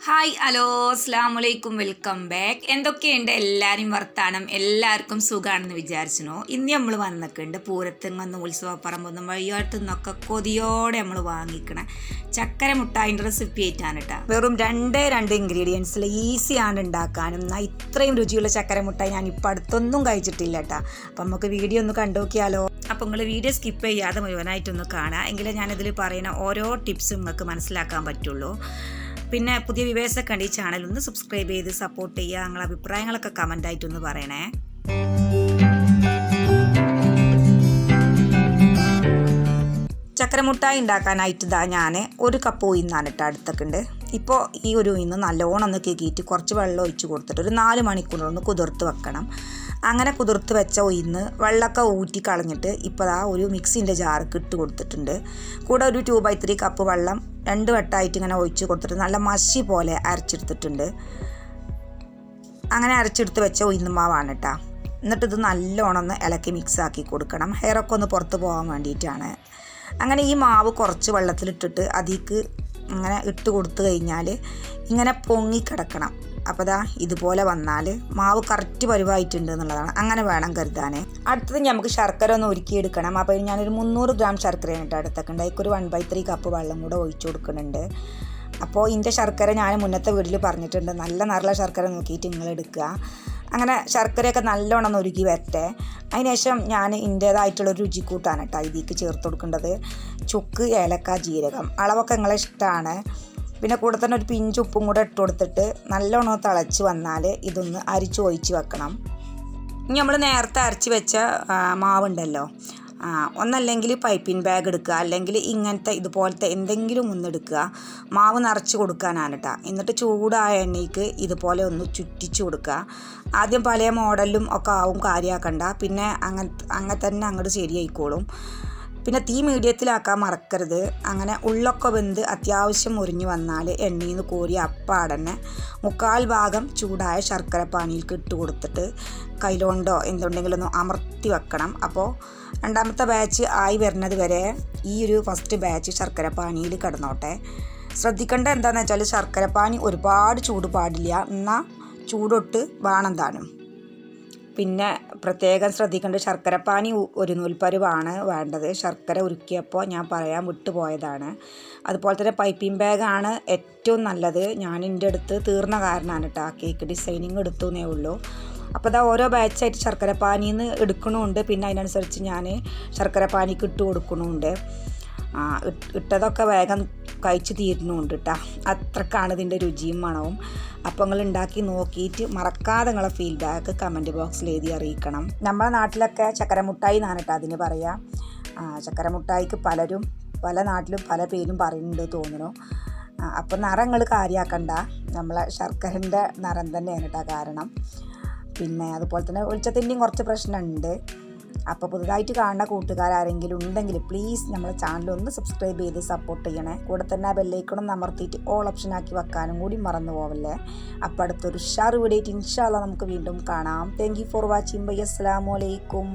Hi hello അസ്സലാമലൈക്കും welcome back. എന്തൊക്കെയുണ്ട് എല്ലാവരും വർത്താനം? എല്ലാവർക്കും സുഖമാണെന്ന് വിചാരിച്ചു. ഇന്ന് നമ്മൾ വന്നിട്ടുണ്ട് പൂരത്തിങ്ങന്ന് ഉത്സവപ്പറമ്പൊന്നും വഴിയോരത്തു നിന്നൊക്കെ കൊതിയോടെ നമ്മൾ വാങ്ങിക്കണ ചക്കര മുട്ടായിൻ്റെ റെസിപ്പി ആയിട്ടാണ് കേട്ടോ. വെറും രണ്ട് ഇൻഗ്രീഡിയൻസിൽ ഈസിയാണ് ഉണ്ടാക്കാനും. എന്നാൽ ഇത്രയും രുചിയുള്ള ചക്കര മുട്ടായി ഞാൻ ഇപ്പോൾ അടുത്തൊന്നും കഴിച്ചിട്ടില്ല കേട്ടോ. അപ്പം നമുക്ക് വീഡിയോ ഒന്ന് കണ്ടു നോക്കിയാലോ. അപ്പോൾ നിങ്ങൾ വീഡിയോ സ്കിപ്പ് ചെയ്യാതെ മുഴുവനായിട്ടൊന്ന് കാണുക, എങ്കിലേ ഞാനിതിൽ പറയുന്ന ഓരോ ടിപ്സും നിങ്ങൾക്ക് മനസ്സിലാക്കാൻ പറ്റുള്ളൂ. പിന്നെ പുതിയ വ്യൂവേഴ്സൊക്കെ ഉണ്ട്, ഈ ചാനൽ ഒന്ന് സബ്സ്ക്രൈബ് ചെയ്ത് സപ്പോർട്ട് ചെയ്യുക. നിങ്ങളുടെ അഭിപ്രായങ്ങളൊക്കെ കമൻ്റായിട്ടൊന്ന് പറയണേ. ചക്കരമുട്ടായി ഉണ്ടാക്കാനായിട്ട് ഇതാ ഞാൻ 1 കപ്പ് ഉഴുന്നാണ് ഇട്ട് അടുത്തൊക്കെ ഉണ്ട്. ഇപ്പോൾ ഈ ഒരു ഉഴുന്ന് നല്ലോണം ഒന്ന് കേക്കിയിട്ട് കുറച്ച് വെള്ളം ഒഴിച്ച് കൊടുത്തിട്ട് ഒരു 4 മണിക്കൂറൊന്ന് കുതിർത്ത് വെക്കണം. അങ്ങനെ കുതിർത്ത് വെച്ച ഉഴുന്ന് വെള്ളമൊക്കെ ഊറ്റി കളഞ്ഞിട്ട് ഇപ്പോൾ ആ ഒരു മിക്സിൻ്റെ ജാർക്ക് ഇട്ട് കൊടുത്തിട്ടുണ്ട്. കൂടെ ഒരു 2/3 കപ്പ് വെള്ളം 2 വട്ടമായിട്ട് ഇങ്ങനെ ഒഴിച്ച് കൊടുത്തിട്ട് നല്ല മഷി പോലെ അരച്ചെടുത്തിട്ടുണ്ട്. അങ്ങനെ അരച്ചെടുത്ത് വെച്ച ഉഴുന്ന് മാവാണ് കേട്ടോ. എന്നിട്ടിത് നല്ലോണം ഒന്ന് ഇളക്കി മിക്സാക്കി കൊടുക്കണം. ഹെയറൊക്കെ ഒന്ന് പുറത്ത് പോകാൻ വേണ്ടിയിട്ടാണ്. അങ്ങനെ ഈ മാവ് കുറച്ച് വെള്ളത്തിലിട്ടിട്ട് അതിലേക്ക് ഇങ്ങനെ ഇട്ട് കൊടുത്തു കഴിഞ്ഞാൽ ഇങ്ങനെ പൊങ്ങിക്കിടക്കണം. അപ്പോൾ ദാ ഇതുപോലെ വന്നാൽ മാവ് കറക്റ്റ് പരുവായിട്ടുണ്ട് എന്നുള്ളതാണ്. അങ്ങനെ വേണം കരുതാൻ. അടുത്തത് നമുക്ക് ശർക്കര ഒന്ന് ഉരുക്കിയെടുക്കണം. അപ്പോൾ ഞാനൊരു 300 ഗ്രാം ശർക്കരയാണ് കേട്ടോ അടുത്തൊക്കെ ഉണ്ട്. അതിലേക്ക് ഒരു 1/3 കപ്പ് വെള്ളം കൂടെ ഒഴിച്ചു കൊടുക്കുന്നുണ്ട്. അപ്പോൾ ഇതിൻ്റെ ശർക്കര ഞാൻ മുന്നത്തെ വീട്ടിൽ പറഞ്ഞിട്ടുണ്ട്, നല്ല ശർക്കര നോക്കിയിട്ട് നിങ്ങൾ എടുക്കുക. അങ്ങനെ ശർക്കരയൊക്കെ നല്ലോണം ഒന്ന് ഉരുക്കി വരട്ടെ. അതിനുശേഷം ഞാൻ ഇതിൻ്റേതായിട്ടുള്ളൊരു രുചിക്കൂട്ടാണ് കേട്ടോ ഇതിലേക്ക് ചേർത്ത് കൊടുക്കേണ്ടത്. ചുക്ക്, ഏലക്ക, ജീരകം അളവൊക്കെ നിങ്ങളെ ഇഷ്ടമാണ്. പിന്നെ കൂടെ തന്നെ ഒരു പിഞ്ച് ഉപ്പും കൂടെ ഇട്ട് കൊടുത്തിട്ട് നല്ലോണം തിളച്ച് വന്നാൽ ഇതൊന്ന് അരിച്ച് ഒഴിച്ച് വെക്കണം. ഇനി നമ്മൾ നേരത്തെ അരച്ച് വെച്ച മാവുണ്ടല്ലോ, ഒന്നല്ലെങ്കിൽ പൈപ്പിംഗ് ബാഗ് എടുക്കുക, അല്ലെങ്കിൽ ഇങ്ങനത്തെ ഇതുപോലത്തെ എന്തെങ്കിലും ഒന്നെടുക്കുക. മാവ് നിറച്ച് കൊടുക്കാനാണ് കേട്ടോ. എന്നിട്ട് ചൂടായ എണ്ണയ്ക്ക് ഇതുപോലെ ഒന്ന് ചുറ്റിച്ച് കൊടുക്കുക. ആദ്യം പല മോഡലും ഒക്കെ ആവും, കാര്യമാക്കണ്ട. പിന്നെ അങ്ങനെ തന്നെ അങ്ങോട്ട് ശരിയായിക്കോളും. പിന്നെ തീ മീഡിയത്തിലാക്കാൻ മറക്കരുത്. അങ്ങനെ ഉള്ളൊക്കെ വെന്ത് അത്യാവശ്യം മുരിഞ്ഞ് വന്നാൽ എണ്ണയിൽ നിന്ന് കോരി അപ്പാടന്നെ 1/4 ഭാഗം ചൂടായ ശർക്കര പാനിയിലേക്ക് ഇട്ട് കൊടുത്തിട്ട് കൈലോണ്ടോ എന്തുണ്ടെങ്കിലും ഒന്ന് അമർത്തി വെക്കണം. അപ്പോൾ രണ്ടാമത്തെ ബാച്ച് ആയി വരുന്നത് വരെ ഈ ഒരു ഫസ്റ്റ് ബാച്ച് ശർക്കര പാനിയിൽ കിടന്നോട്ടെ. ശ്രദ്ധിക്കേണ്ട എന്താണെന്ന് വെച്ചാൽ ശർക്കര പാനി ഒരുപാട് ചൂട് പാടില്ല, എന്നാൽ ചൂടൊട്ട് വേണം താനും. പിന്നെ പ്രത്യേകം ശ്രദ്ധിക്കേണ്ട ശർക്കരപ്പാനി ഒരു നൂൽപ്പരുവാണ് വേണ്ടത്. ശർക്കര ഉരുക്കിയപ്പോൾ ഞാൻ പറയാൻ വിട്ടുപോയതാണ്. അതുപോലെ തന്നെ പൈപ്പിംഗ് ബാഗാണ് ഏറ്റവും നല്ലത്. ഞാൻ എൻ്റെ അടുത്ത് തീർന്ന കാരണമാണ് കേട്ടോ കേക്ക് ഡിസൈനിങ് എടുത്തുന്നേ ഉള്ളൂ. അപ്പോൾ ഇതാ ഓരോ ബാച്ചായിട്ട് ശർക്കരപ്പാനിയിൽ നിന്ന് എടുക്കണമുണ്ട്. പിന്നെ അതിനനുസരിച്ച് ഞാൻ ശർക്കരപ്പാനിക്ക് ഇട്ട് കൊടുക്കണമുണ്ട്. ഇട്ടതൊക്കെ വേഗം കഴിച്ച് തീരുന്നുണ്ട് കേട്ടോ. അത്രക്കാണ് ഇതിൻ്റെ രുചിയും മണവും. അപ്പോൾ നിങ്ങൾ ഉണ്ടാക്കി നോക്കിയിട്ട് മറക്കാതെ നിങ്ങളെ ഫീഡ്ബാക്ക് കമൻറ്റ് ബോക്സിൽ എഴുതി അറിയിക്കണം. നമ്മുടെ നാട്ടിലൊക്കെ ചക്കരമുട്ടായി എന്നാണ് കേട്ടോ അതിന് പറയുക. ചക്കരമുട്ടായിക്ക് പലരും പല നാട്ടിലും പല പേരും പറയുന്നുണ്ട് തോന്നുന്നു. അപ്പോൾ നിറങ്ങൾ കാര്യമാക്കണ്ട, നമ്മളെ ശർക്കരൻ്റെ നിറം തന്നെയാണ് കേട്ടോ കാരണം. പിന്നെ അതുപോലെ തന്നെ വെളിച്ചത്തിൻ്റെയും കുറച്ച് പ്രശ്നമുണ്ട്. അപ്പോൾ പുതുതായിട്ട് കാണുന്ന കൂട്ടുകാരെങ്കിലും ഉണ്ടെങ്കിൽ പ്ലീസ് നമ്മളെ ചാനൽ ഒന്ന് സബ്സ്ക്രൈബ് ചെയ്ത് സപ്പോർട്ട് ചെയ്യണേ. കൂടെ തന്നെ ആ ബെല്ലൈക്കണും അമർത്തിയിട്ട് ഓൾ ഓപ്ഷനാക്കി വെക്കാനും കൂടി മറന്നു പോവല്ലേ. അപ്പോൾ അടുത്തൊരു ഉഷാർ വീഡിയോ ഇൻഷാ അല്ലാഹ് നമുക്ക് വീണ്ടും കാണാം. Thank you for watching. Bye. അസ്സലാമു അലൈക്കും.